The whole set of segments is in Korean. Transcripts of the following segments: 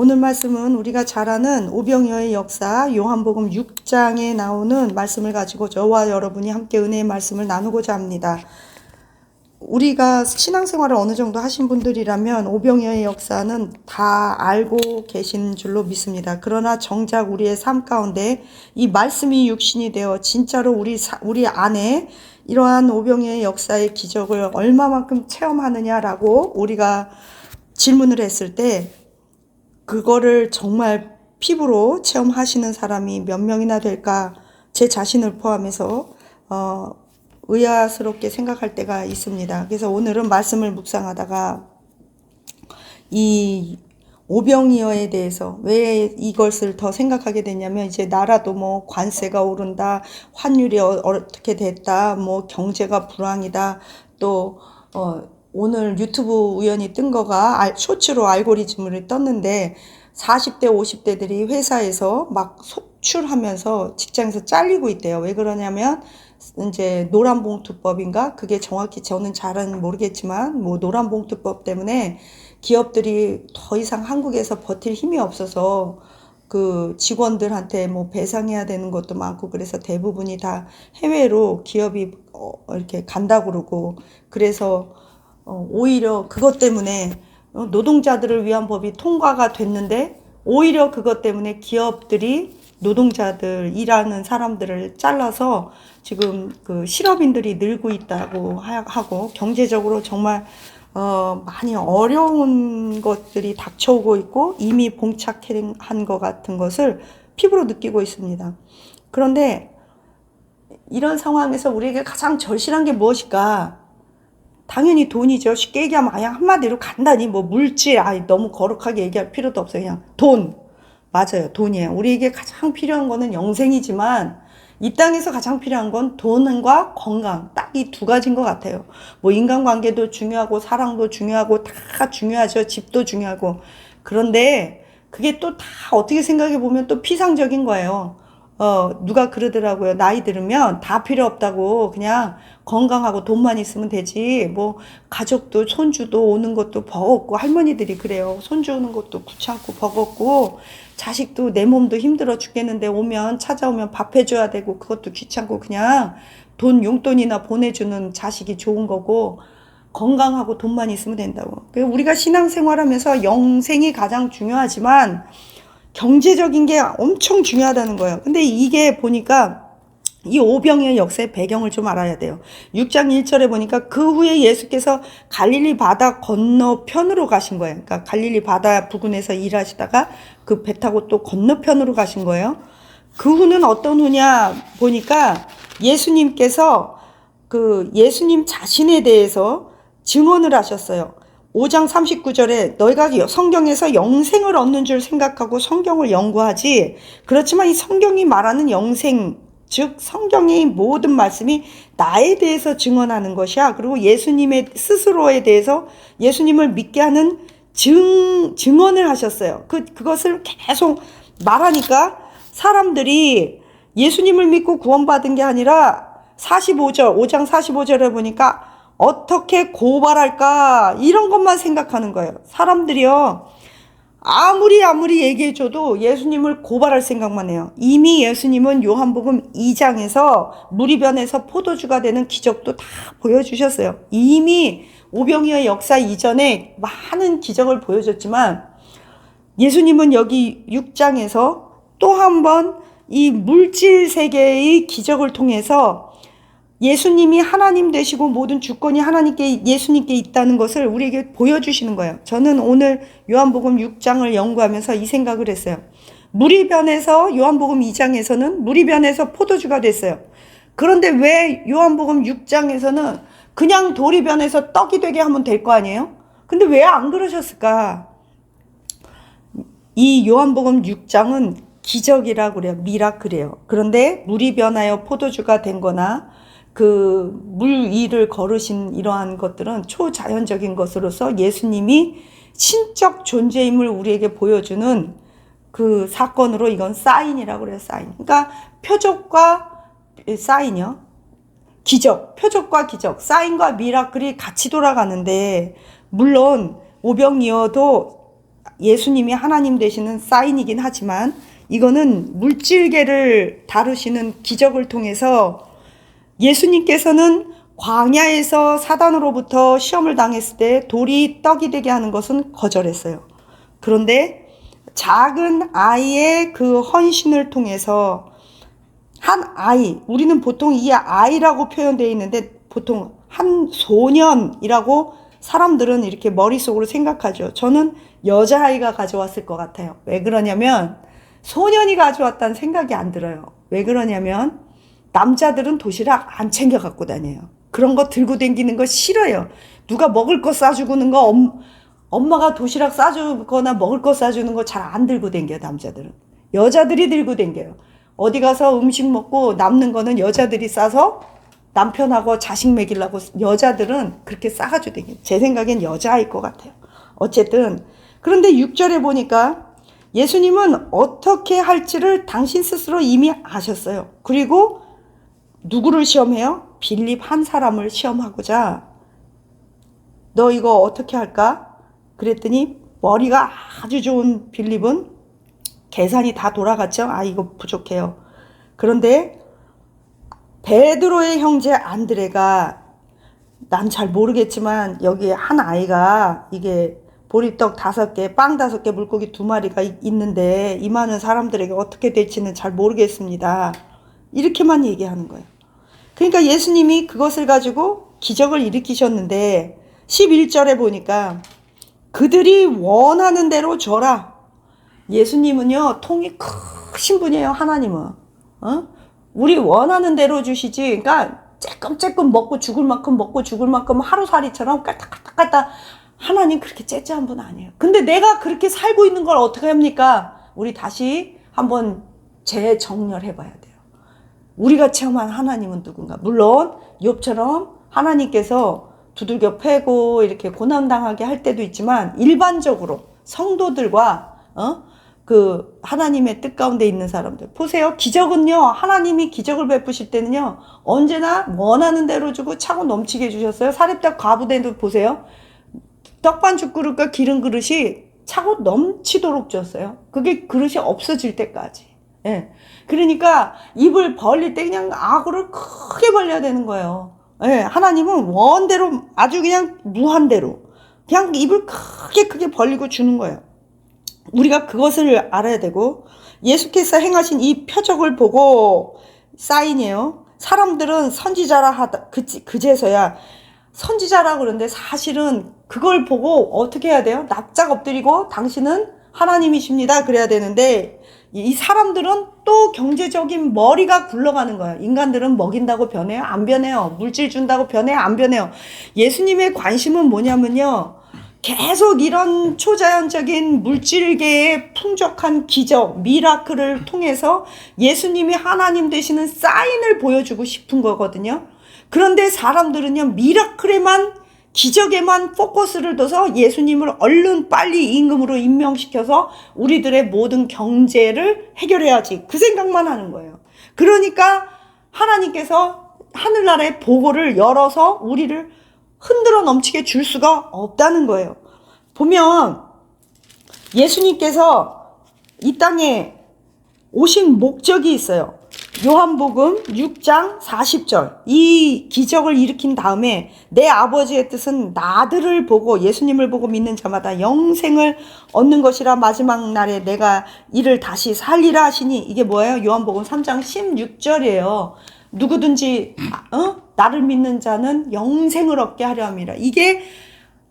오늘 말씀은 우리가 잘 아는 오병이어의 역사 요한복음 6장에 나오는 말씀을 가지고 저와 여러분이 함께 은혜의 말씀을 나누고자 합니다. 우리가 신앙생활을 어느 정도 하신 분들이라면 오병이어의 역사는 다 알고 계신 줄로 믿습니다. 그러나 정작 우리의 삶 가운데 이 말씀이 육신이 되어 진짜로 우리 안에 이러한 오병이어의 역사의 기적을 얼마만큼 체험하느냐라고 우리가 질문을 했을 때 그거를 정말 피부로 체험하시는 사람이 몇 명이나 될까 제 자신을 포함해서 의아스럽게 생각할 때가 있습니다. 그래서 오늘은 말씀을 묵상하다가 이 오병이어에 대해서 왜 이것을 더 생각하게 됐냐면 이제 나라도 뭐 관세가 오른다, 환율이 어떻게 됐다, 뭐 경제가 불황이다, 또 오늘 유튜브 우연히 뜬 거가 쇼츠로 알고리즘을 떴는데 40대 50대들이 회사에서 막 속출하면서 직장에서 잘리고 있대요. 왜 그러냐면 이제 노란봉투법인가? 그게 정확히 저는 잘은 모르겠지만 뭐 노란봉투법 때문에 기업들이 더 이상 한국에서 버틸 힘이 없어서 그 직원들한테 뭐 배상해야 되는 것도 많고 그래서 대부분이 다 해외로 기업이 이렇게 간다 그러고 그래서 오히려 그것 때문에 노동자들을 위한 법이 통과가 됐는데 오히려 그것 때문에 기업들이 노동자들 일하는 사람들을 잘라서 지금 그 실업인들이 늘고 있다고 하고 경제적으로 정말 많이 어려운 것들이 닥쳐오고 있고 이미 봉착한 것 같은 것을 피부로 느끼고 있습니다. 그런데 이런 상황에서 우리에게 가장 절실한 게 무엇일까? 당연히 돈이죠. 쉽게 얘기하면 그냥 한마디로 간단히 뭐 물질, 너무 거룩하게 얘기할 필요도 없어요. 그냥 돈. 맞아요. 돈이에요. 우리에게 가장 필요한 거는 영생이지만 이 땅에서 가장 필요한 건 돈과 건강. 딱 이 두 가지인 것 같아요. 뭐 인간관계도 중요하고 사랑도 중요하고 다 중요하죠. 집도 중요하고. 그런데 그게 또 다 어떻게 생각해 보면 또 피상적인 거예요. 누가 그러더라고요. 나이 들으면 다 필요 없다고 그냥 건강하고 돈만 있으면 되지. 뭐 가족도 손주도 오는 것도 버겁고 할머니들이 그래요. 손주 오는 것도 귀찮고 버겁고 자식도 내 몸도 힘들어 죽겠는데 찾아오면 밥 해줘야 되고 그것도 귀찮고 그냥 돈 용돈이나 보내주는 자식이 좋은 거고 건강하고 돈만 있으면 된다고. 우리가 신앙생활하면서 영생이 가장 중요하지만 경제적인 게 엄청 중요하다는 거예요. 근데 이게 보니까 이 오병이어의 역사의 배경을 좀 알아야 돼요. 6장 1절에 보니까 그 후에 예수께서 갈릴리 바다 건너편으로 가신 거예요. 그러니까 갈릴리 바다 부근에서 일하시다가 그 배 타고 또 건너편으로 가신 거예요. 그 후는 어떤 후냐 보니까 예수님께서 그 예수님 자신에 대해서 증언을 하셨어요. 5장 39절에 너희가 성경에서 영생을 얻는 줄 생각하고 성경을 연구하지 그렇지만 이 성경이 말하는 영생 즉 성경의 모든 말씀이 나에 대해서 증언하는 것이야. 그리고 예수님의 스스로에 대해서 예수님을 믿게 하는 증언을 하셨어요. 그것을 계속 말하니까 사람들이 예수님을 믿고 구원받은 게 아니라 5장 45절에 보니까 어떻게 고발할까 이런 것만 생각하는 거예요. 사람들이요. 아무리 얘기해줘도 예수님을 고발할 생각만 해요. 이미 예수님은 요한복음 2장에서 무리변에서 포도주가 되는 기적도 다 보여주셨어요. 이미 오병이어의 역사 이전에 많은 기적을 보여줬지만 예수님은 여기 6장에서 또 한 번 이 물질 세계의 기적을 통해서 예수님이 하나님 되시고 모든 주권이 예수님께 있다는 것을 우리에게 보여주시는 거예요. 저는 오늘 요한복음 6장을 연구하면서 이 생각을 했어요. 무리변에서 요한복음 2장에서는 무리변에서 포도주가 됐어요. 그런데 왜 요한복음 6장에서는 그냥 도리변에서 떡이 되게 하면 될 거 아니에요? 근데 왜 안 그러셨을까? 이 요한복음 6장은 기적이라고 그래요. 미라클이에요. 그런데 물이 변하여 포도주가 된 거나 그 물 위를 걸으신 이러한 것들은 초자연적인 것으로서 예수님이 신적 존재임을 우리에게 보여주는 그 사건으로 이건 사인이라고 그래요. 사인. 그러니까 표적과 사인이요. 기적, 표적과 기적, 사인과 미라클이 같이 돌아가는데 물론 오병이어도 예수님이 하나님 되시는 사인이긴 하지만 이거는 물질계를 다루시는 기적을 통해서 예수님께서는 광야에서 사단으로부터 시험을 당했을 때 돌이 떡이 되게 하는 것은 거절했어요. 그런데 작은 아이의 그 헌신을 통해서 한 아이, 우리는 보통 이 아이라고 표현되어 있는데 보통 한 소년이라고 사람들은 이렇게 머릿속으로 생각하죠. 저는 여자아이가 가져왔을 것 같아요. 왜 그러냐면 소년이 가져왔다는 생각이 안 들어요. 왜 그러냐면 남자들은 도시락 안 챙겨 갖고 다녀요. 그런 거 들고 다니는 거 싫어요. 누가 먹을 거 싸주는 거 엄마가 도시락 싸주거나 먹을 거 싸주는 거 잘 안 들고 다녀요. 남자들은. 여자들이 들고 다녀요. 어디 가서 음식 먹고 남는 거는 여자들이 싸서 남편하고 자식 먹이려고 여자들은 그렇게 싸가지고 다녀요. 제 생각엔 여자아일 것 같아요. 어쨌든 그런데 6절에 보니까 예수님은 어떻게 할지를 당신 스스로 이미 아셨어요. 그리고 누구를 시험해요? 빌립 한 사람을 시험하고자 너 이거 어떻게 할까? 그랬더니 머리가 아주 좋은 빌립은 계산이 다 돌아갔죠. 아, 이거 부족해요. 그런데 베드로의 형제 안드레가 난 잘 모르겠지만 여기 한 아이가 이게 보리떡 5개, 빵 5개, 물고기 2마리가 있는데 이 많은 사람들에게 어떻게 될지는 잘 모르겠습니다. 이렇게만 얘기하는 거예요. 그러니까 예수님이 그것을 가지고 기적을 일으키셨는데 11절에 보니까 그들이 원하는 대로 줘라. 예수님은요, 통이 크신 분이에요, 하나님은. 우리 원하는 대로 주시지. 그러니까 쬐끔쬐끔 먹고 죽을 만큼 먹고 죽을 만큼 하루살이처럼 까딱까딱까딱. 하나님 그렇게 째째한 분 아니에요. 근데 내가 그렇게 살고 있는 걸 어떻게 합니까? 우리 다시 한번 재정렬해 봐야 돼요. 우리가 체험한 하나님은 누군가? 물론 욥처럼 하나님께서 두들겨 패고 이렇게 고난당하게 할 때도 있지만 일반적으로 성도들과 그 하나님의 뜻 가운데 있는 사람들 보세요. 기적은요, 하나님이 기적을 베푸실 때는요 언제나 원하는 대로 주고 차고 넘치게 해주셨어요. 사렙다 과부대도 보세요. 떡반죽 그릇과 기름 그릇이 차고 넘치도록 줬어요. 그게 그릇이 없어질 때까지. 예. 그러니까 입을 벌릴 때 그냥 악어를 크게 벌려야 되는 거예요. 예. 하나님은 원대로 아주 그냥 무한대로 그냥 입을 크게 벌리고 주는 거예요. 우리가 그것을 알아야 되고 예수께서 행하신 이 표적을 보고 사인이에요. 사람들은 선지자라 하다 그제서야 선지자라고 그러는데 사실은 그걸 보고 어떻게 해야 돼요? 납작 엎드리고 당신은 하나님이십니다. 그래야 되는데 이 사람들은 또 경제적인 머리가 굴러가는 거예요. 인간들은 먹인다고 변해요? 안 변해요. 물질 준다고 변해요? 안 변해요. 예수님의 관심은 뭐냐면요. 계속 이런 초자연적인 물질계의 풍족한 기적, 미라클을 통해서 예수님이 하나님 되시는 사인을 보여주고 싶은 거거든요. 그런데 사람들은요, 미라클에만, 기적에만 포커스를 둬서 예수님을 얼른 빨리 임금으로 임명시켜서 우리들의 모든 경제를 해결해야지. 그 생각만 하는 거예요. 그러니까 하나님께서 하늘나라의 보고를 열어서 우리를 흔들어 넘치게 줄 수가 없다는 거예요. 보면 예수님께서 이 땅에 오신 목적이 있어요. 요한복음 6장 40절. 이 기적을 일으킨 다음에 내 아버지의 뜻은 나들을 보고 예수님을 보고 믿는 자마다 영생을 얻는 것이라 마지막 날에 내가 이를 다시 살리라 하시니 이게 뭐예요? 요한복음 3장 16절이에요. 누구든지 나를 믿는 자는 영생을 얻게 하려 함이라. 이게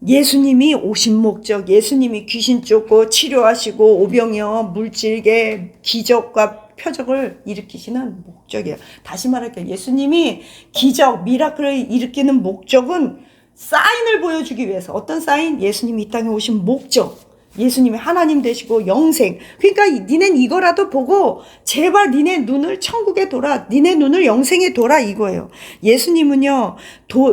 예수님이 오신 목적, 예수님이 귀신 쫓고 치료하시고 오병이어 물질계 기적과 표적을 일으키시는 목적이에요. 다시 말할게요. 예수님이 기적, 미라클을 일으키는 목적은 사인을 보여주기 위해서. 어떤 사인? 예수님이 이 땅에 오신 목적. 예수님이 하나님 되시고 영생. 그러니까 니넨 이거라도 보고 제발 니네 눈을 천국에 둬라. 니네 눈을 영생에 둬라 이거예요. 예수님은요.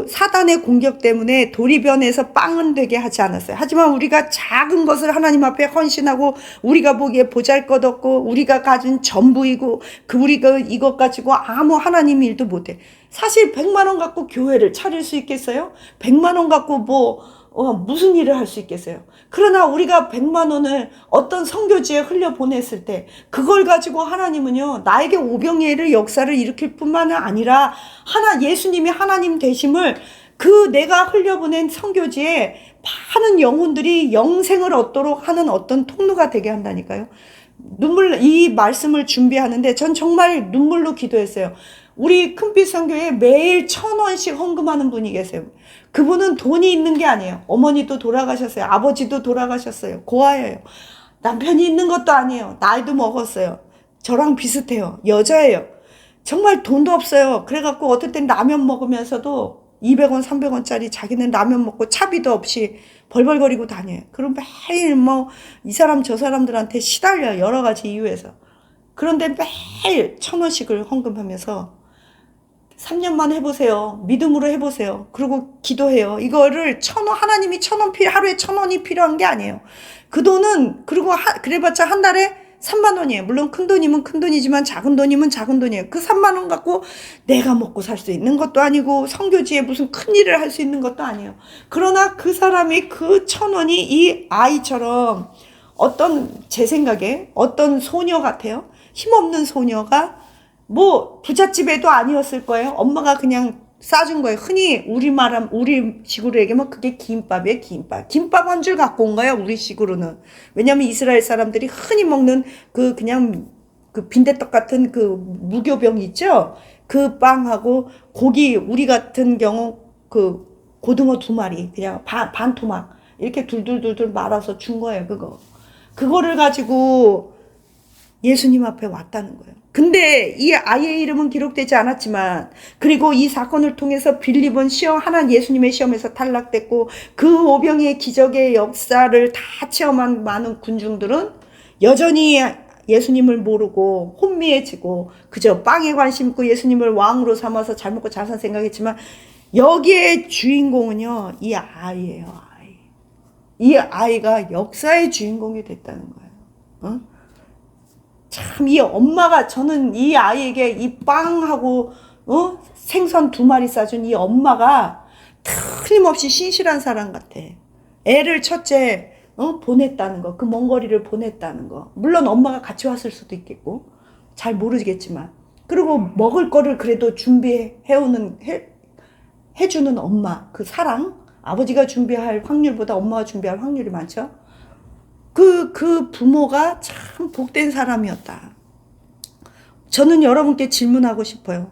사단의 공격 때문에 도리변에서 빵은 되게 하지 않았어요. 하지만 우리가 작은 것을 하나님 앞에 헌신하고 우리가 보기에 보잘것없고 우리가 가진 전부이고 우리가 이것 가지고 아무 하나님 일도 못해. 사실 100만 원 갖고 교회를 차릴 수 있겠어요? 100만 원 갖고 무슨 일을 할 수 있겠어요? 그러나 우리가 100만 원을 어떤 선교지에 흘려보냈을 때 그걸 가지고 하나님은요, 나에게 오병이어의 역사를 일으킬 뿐만 아니라 예수님이 하나님 되심을 그 내가 흘려보낸 선교지에 많은 영혼들이 영생을 얻도록 하는 어떤 통로가 되게 한다니까요. 이 말씀을 준비하는데 전 정말 눈물로 기도했어요. 우리 큰빛 선교에 매일 1,000원씩 헌금하는 분이 계세요. 그분은 돈이 있는 게 아니에요. 어머니도 돌아가셨어요. 아버지도 돌아가셨어요. 고아예요. 남편이 있는 것도 아니에요. 나이도 먹었어요. 저랑 비슷해요. 여자예요. 정말 돈도 없어요. 그래갖고 어떨 땐 라면 먹으면서도 200원, 300원짜리 자기는 라면 먹고 차비도 없이 벌벌거리고 다녀요. 그럼 매일 이 사람 저 사람들한테 시달려요. 여러 가지 이유에서. 그런데 매일 1,000원씩을 헌금하면서 3년만 해보세요. 믿음으로 해보세요. 그리고 기도해요. 이거를 하나님이 1,000원 하루에 1,000원이 필요한 게 아니에요. 그 돈은, 그래봤자 한 달에 3만 원이에요. 물론 큰 돈이면 큰 돈이지만 작은 돈이면 작은 돈이에요. 그 3만 원 갖고 내가 먹고 살 수 있는 것도 아니고 성교지에 무슨 큰 일을 할 수 있는 것도 아니에요. 그러나 그 사람이 그 1,000원이 이 아이처럼 제 생각에 어떤 소녀 같아요. 힘없는 소녀가 부잣집에도 아니었을 거예요. 엄마가 그냥 싸준 거예요. 흔히 우리 식으로 얘기하면 그게 김밥이에요, 김밥. 김밥 한 줄 갖고 온 거예요, 우리 식으로는. 왜냐면 이스라엘 사람들이 흔히 먹는 그냥 그 빈대떡 같은 그 무교병 있죠? 그 빵하고 고기, 우리 같은 경우 그 고등어 2마리, 그냥 반 토막. 이렇게 둘둘둘둘 말아서 준 거예요, 그거. 그거를 가지고 예수님 앞에 왔다는 거예요. 근데 이 아이의 이름은 기록되지 않았지만, 그리고 이 사건을 통해서 빌립은 예수님의 시험에서 탈락됐고, 그 오병이의 기적의 역사를 다 체험한 많은 군중들은 여전히 예수님을 모르고 혼미해지고 그저 빵에 관심 있고 예수님을 왕으로 삼아서 잘 먹고 잘 산 생각했지만, 여기에 주인공은요, 이 아이예요, 아이. 이 아이가 역사의 주인공이 됐다는 거예요. 참, 이 엄마가, 저는 이 아이에게 이 빵하고, 생선 2마리 싸준 이 엄마가 틀림없이 신실한 사람 같아. 애를 첫째, 보냈다는 거, 그 먼 거리를 보냈다는 거. 물론 엄마가 같이 왔을 수도 있겠고, 잘 모르겠지만. 그리고 먹을 거를 그래도 해주는 엄마, 그 사랑. 아버지가 준비할 확률보다 엄마가 준비할 확률이 많죠. 그 부모가 참 복된 사람이었다. 저는 여러분께 질문하고 싶어요.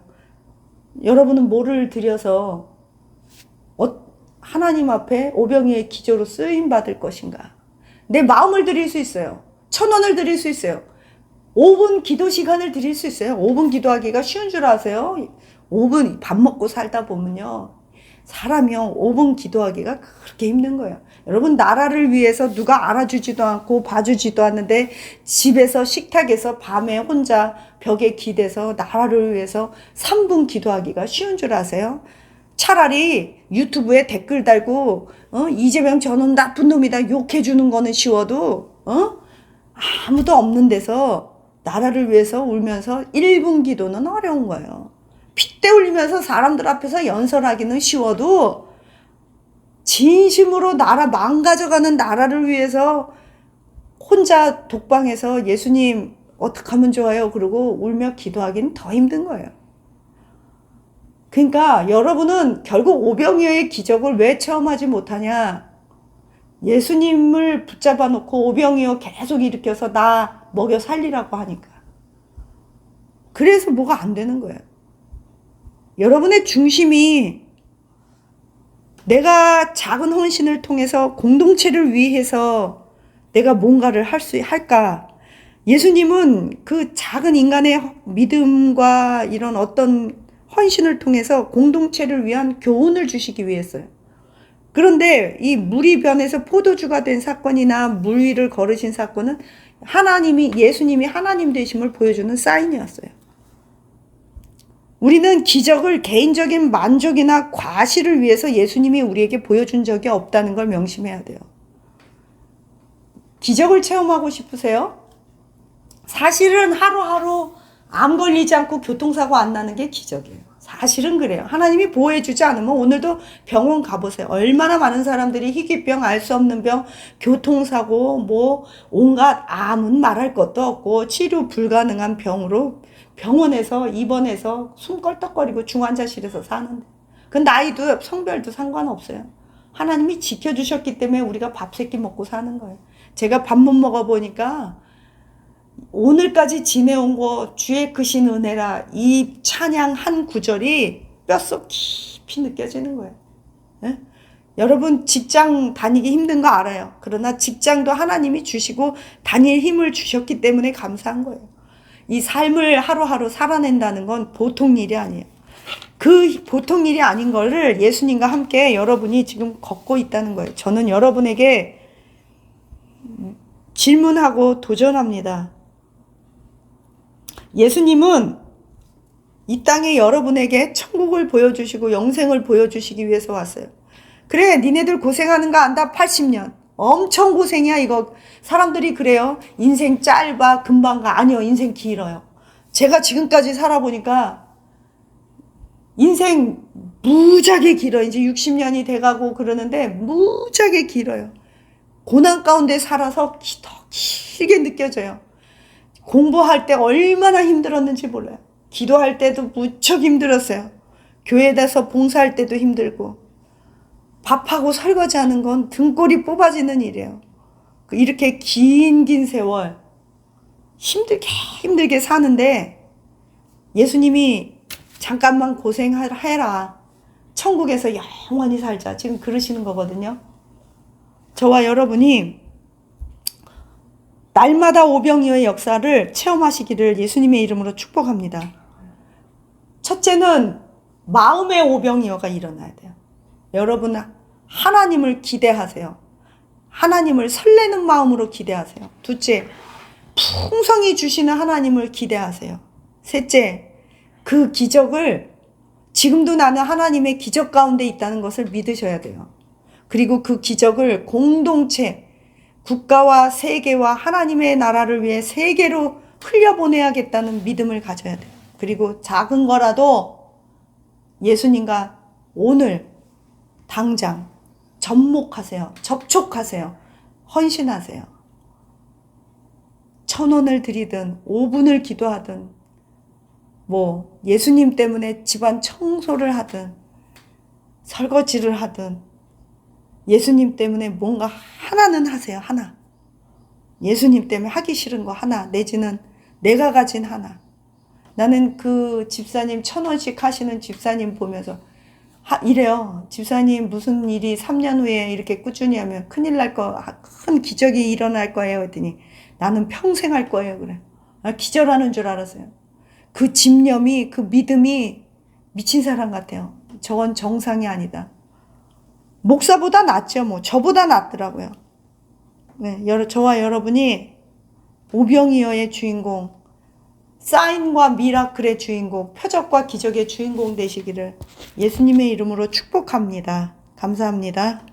여러분은 뭐를 드려서 하나님 앞에 오병이의 기조로 쓰임 받을 것인가? 내 마음을 드릴 수 있어요. 1,000원을 드릴 수 있어요. 5분 기도 시간을 드릴 수 있어요. 5분 기도하기가 쉬운 줄 아세요? 5분 밥 먹고 살다 보면요, 사람이요 5분 기도하기가 그렇게 힘든 거예요. 여러분, 나라를 위해서 누가 알아주지도 않고 봐주지도 않는데 집에서 식탁에서 밤에 혼자 벽에 기대서 나라를 위해서 3분 기도하기가 쉬운 줄 아세요? 차라리 유튜브에 댓글 달고 이재명 저는 나쁜 놈이다 욕해주는 거는 쉬워도 아무도 없는 데서 나라를 위해서 울면서 1분 기도는 어려운 거예요. 핏대 흘리면서 사람들 앞에서 연설하기는 쉬워도 진심으로 나라 망가져가는 나라를 위해서 혼자 독방에서 예수님 어떻게 하면 좋아요? 그러고 울며 기도하기는 더 힘든 거예요. 그러니까 여러분은 결국 오병이어의 기적을 왜 체험하지 못하냐? 예수님을 붙잡아 놓고 오병이어 계속 일으켜서 나 먹여 살리라고 하니까. 그래서 뭐가 안 되는 거예요. 여러분의 중심이 내가 작은 헌신을 통해서 공동체를 위해서 내가 뭔가를 할까? 예수님은 그 작은 인간의 믿음과 이런 어떤 헌신을 통해서 공동체를 위한 교훈을 주시기 위해서요. 그런데 이 물이 변해서 포도주가 된 사건이나 물 위를 걸으신 사건은 예수님이 하나님 되심을 보여주는 사인이었어요. 우리는 기적을 개인적인 만족이나 과시를 위해서 예수님이 우리에게 보여준 적이 없다는 걸 명심해야 돼요. 기적을 체험하고 싶으세요? 사실은 하루하루 암 걸리지 않고 교통사고 안 나는 게 기적이에요. 사실은 그래요. 하나님이 보호해주지 않으면 오늘도 병원 가보세요. 얼마나 많은 사람들이 희귀병, 알 수 없는 병, 교통사고, 뭐 온갖 암은 말할 것도 없고 치료 불가능한 병으로 병원에서 입원해서 숨 껄떡거리고 중환자실에서 사는데, 그 나이도 성별도 상관없어요. 하나님이 지켜주셨기 때문에 우리가 밥 세끼 먹고 사는 거예요. 제가 밥 못 먹어보니까 오늘까지 지내온 거 주의 크신 은혜라, 이 찬양 한 구절이 뼛속 깊이 느껴지는 거예요. 예? 여러분 직장 다니기 힘든 거 알아요. 그러나 직장도 하나님이 주시고 다닐 힘을 주셨기 때문에 감사한 거예요. 이 삶을 하루하루 살아낸다는 건 보통 일이 아니에요. 그 보통 일이 아닌 거를 예수님과 함께 여러분이 지금 걷고 있다는 거예요. 저는 여러분에게 질문하고 도전합니다. 예수님은 이 땅에 여러분에게 천국을 보여주시고 영생을 보여주시기 위해서 왔어요. 그래, 니네들 고생하는 거 안다. 80년. 엄청 고생이야 이거. 사람들이 그래요. 인생 짧아, 금방 가. 아니요, 인생 길어요. 제가 지금까지 살아보니까 인생 무지하게 길어. 이제 60년이 돼가고 그러는데 무지하게 길어요. 고난 가운데 살아서 더 길게 느껴져요. 공부할 때 얼마나 힘들었는지 몰라요. 기도할 때도 무척 힘들었어요. 교회에서 봉사할 때도 힘들고, 밥하고 설거지하는 건 등골이 뽑아지는 일이에요. 이렇게 긴 세월 힘들게 사는데 예수님이 잠깐만 고생해라. 천국에서 영원히 살자. 지금 그러시는 거거든요. 저와 여러분이 날마다 오병이어의 역사를 체험하시기를 예수님의 이름으로 축복합니다. 첫째는 마음의 오병이어가 일어나야 돼요. 여러분 하나님을 기대하세요. 하나님을 설레는 마음으로 기대하세요. 둘째, 풍성히 주시는 하나님을 기대하세요. 셋째, 그 기적을 지금도 나는 하나님의 기적 가운데 있다는 것을 믿으셔야 돼요. 그리고 그 기적을 공동체, 국가와 세계와 하나님의 나라를 위해 세계로 흘려보내야겠다는 믿음을 가져야 돼요. 그리고 작은 거라도 예수님과 오늘 당장 접목하세요. 접촉하세요. 헌신하세요. 1,000원을 드리든 5분을 기도하든 뭐 예수님 때문에 집안 청소를 하든 설거지를 하든 예수님 때문에 뭔가 하나는 하세요. 하나. 예수님 때문에 하기 싫은 거 하나, 내지는 내가 가진 하나. 나는 그 집사님 1,000원씩 하시는 집사님 보면서 이래요. 집사님 무슨 일이 3년 후에 이렇게 꾸준히 하면 큰일 날 거, 큰 기적이 일어날 거예요. 했더니 나는 평생 할 거예요. 그래. 기절하는 줄 알았어요. 그 집념이, 그 믿음이 미친 사람 같아요. 저건 정상이 아니다. 목사보다 낫죠. 뭐 저보다 낫더라고요. 네, 저와 여러분이 오병이어의 주인공, 사인과 미라클의 주인공, 표적과 기적의 주인공 되시기를 예수님의 이름으로 축복합니다. 감사합니다.